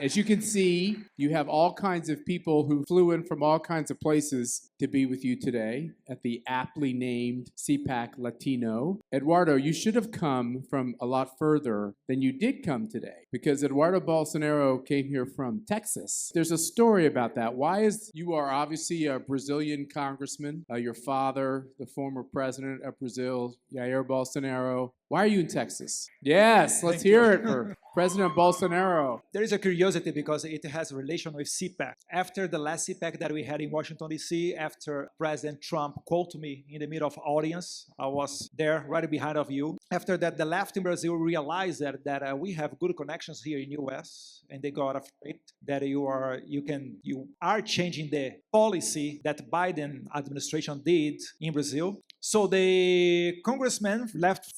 As you can see, you have all kinds of people who flew in from all kinds of places to be with you today at the aptly named CPAC Latino. Eduardo, you should have come from a lot further than you did come today because Eduardo Bolsonaro came here from Texas. There's a story about that. You are obviously a Brazilian congressman, your father, the former president of Brazil, Jair Bolsonaro. Why are you in Texas? Yes, let's hear it for President Bolsonaro. There is a curiosity because it has a relation with CPAC. After the last CPAC that we had in Washington, D.C., after President Trump called me in the middle of audience, I was there right behind of you. After that, the left in Brazil realized that we have good connections here in U.S., and they got afraid that you are changing the policy that Biden administration did in Brazil. So the congressman,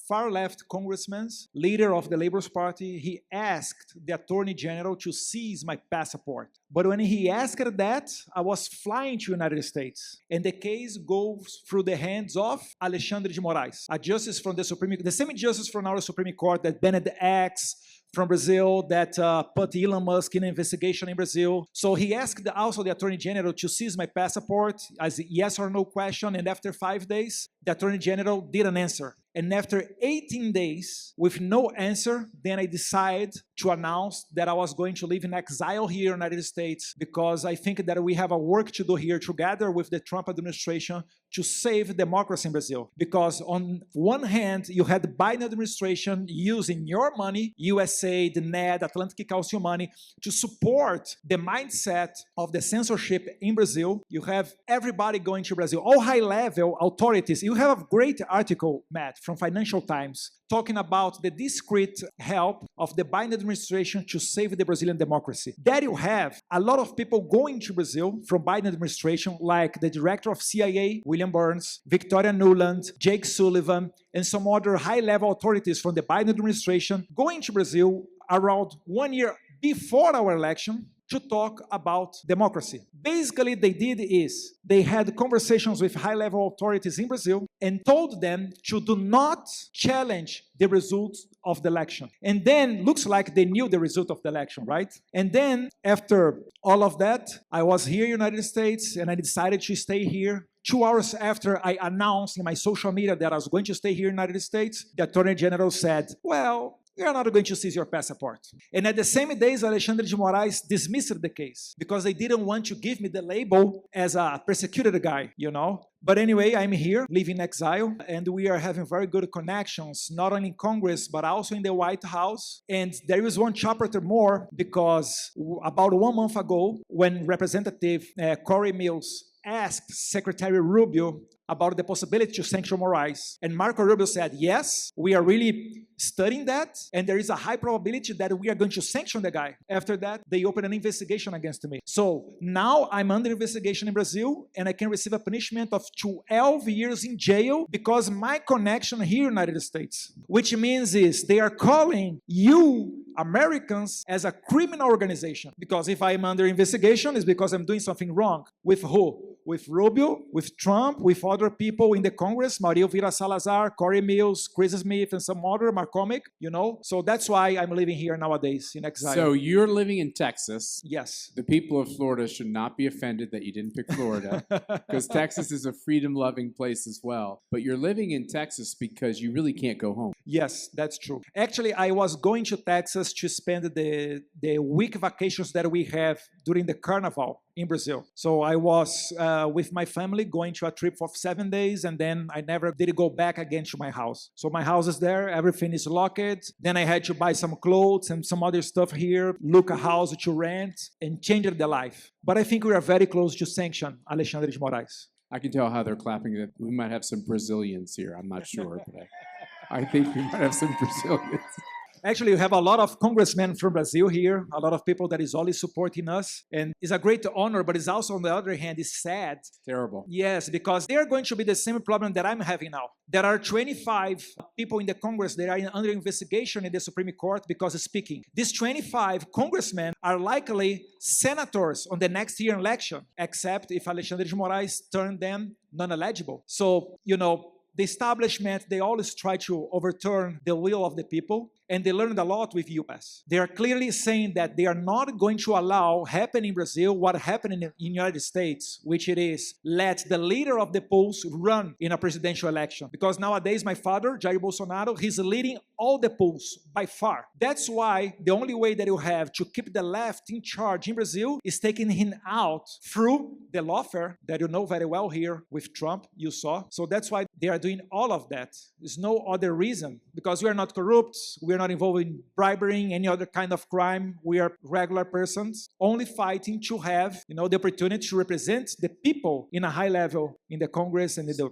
far left congressman, leader of the Labour Party, he asked the Attorney General to seize my passport. But when he asked that, I was flying to the United States. And the case goes through the hands of Alexandre de Moraes, a justice from the Supreme Court, the same justice from our Supreme Court that banned the X from Brazil, that put Elon Musk in an investigation in Brazil. So he asked also the Attorney General to seize my passport as a yes or no question, and after 5 days, the Attorney General didn't answer. And after 18 days with no answer, then I decided to announce that I was going to live in exile here in the United States because I think that we have a work to do here together with the Trump administration to save democracy in Brazil. Because on one hand, you had the Biden administration using your money, USA, the NED, Atlantic Council money, to support the mindset of the censorship in Brazil. You have everybody going to Brazil, all high-level authorities. You have a great article, Matt, from Financial Times, talking about the discreet help of the Biden administration to save the Brazilian democracy. There you have a lot of people going to Brazil from Biden administration, like the director of CIA, William Burns, Victoria Nuland, Jake Sullivan, and some other high-level authorities from the Biden administration going to Brazil around 1 year before our election to talk about democracy. Basically, they did is they had conversations with high-level authorities in Brazil and told them to do not challenge the results of the election. And then looks like they knew the result of the election, right? And then after all of that, I was here in the United States and I decided to stay here. 2 hours after I announced in my social media that I was going to stay here in the United States, the Attorney General said, well, we are not going to seize your passport. And at the same days, Alexandre de Moraes dismissed the case because they didn't want to give me the label as a persecuted guy, you know? But anyway, I'm here, living in exile, and we are having very good connections, not only in Congress, but also in the White House. And there is one chapter more because about 1 month ago, when Representative Corey Mills asked Secretary Rubio about the possibility to sanction Moraes. And Marco Rubio said, yes, we are really studying that, and there is a high probability that we are going to sanction the guy. After that, they opened an investigation against me. So now I'm under investigation in Brazil, and I can receive a punishment of 12 years in jail because my connection here in the United States, which means is they are calling you Americans as a criminal organization. Because if I'm under investigation, it's because I'm doing something wrong. With who? With Rubio, with Trump, with other people in the Congress, Mario Vira Salazar, Corey Mills, Chris Smith, and some other, McCormick, you know? So that's why I'm living here nowadays in exile. So you're living in Texas. Yes. The people of Florida should not be offended that you didn't pick Florida because Texas is a freedom-loving place as well. But you're living in Texas because you really can't go home. Yes, that's true. Actually, I was going to Texas to spend the week vacations that we have during the Carnival in Brazil. So I was with my family going to a trip for 7 days, and then I never did go back again to my house. So my house is there, everything is locked. Then I had to buy some clothes and some other stuff here, look a house to rent, and change the life. But I think we are very close to sanction Alexandre de Moraes. I can tell how they're clapping that we might have some Brazilians here. I'm not sure, but I think we might have some Brazilians. Actually, you have a lot of congressmen from Brazil here, a lot of people that is always supporting us. And it's a great honor, but it's also, on the other hand, it's sad. Terrible. Yes, because they are going to be the same problem that I'm having now. There are 25 people in the Congress that are under investigation in the Supreme Court because of speaking. These 25 congressmen are likely senators on the next year election, except if Alexandre de Moraes turned them non-eligible. So, you know, the establishment, they always try to overturn the will of the people. and they learned a lot with US. They are clearly saying that they are not going to allow happen in Brazil what happened in the United States, which it is let the leader of the polls run in a presidential election. Because nowadays, my father, Jair Bolsonaro, he's leading all the polls by far. That's why the only way that you have to keep the left in charge in Brazil is taking him out through the lawfare that you know very well here with Trump, you saw. So that's why they are doing all of that. There's no other reason, because we are not corrupt, we are not involved in bribery, any other kind of crime. We are regular persons, only fighting to have, the opportunity to represent the people in a high level in the Congress and in the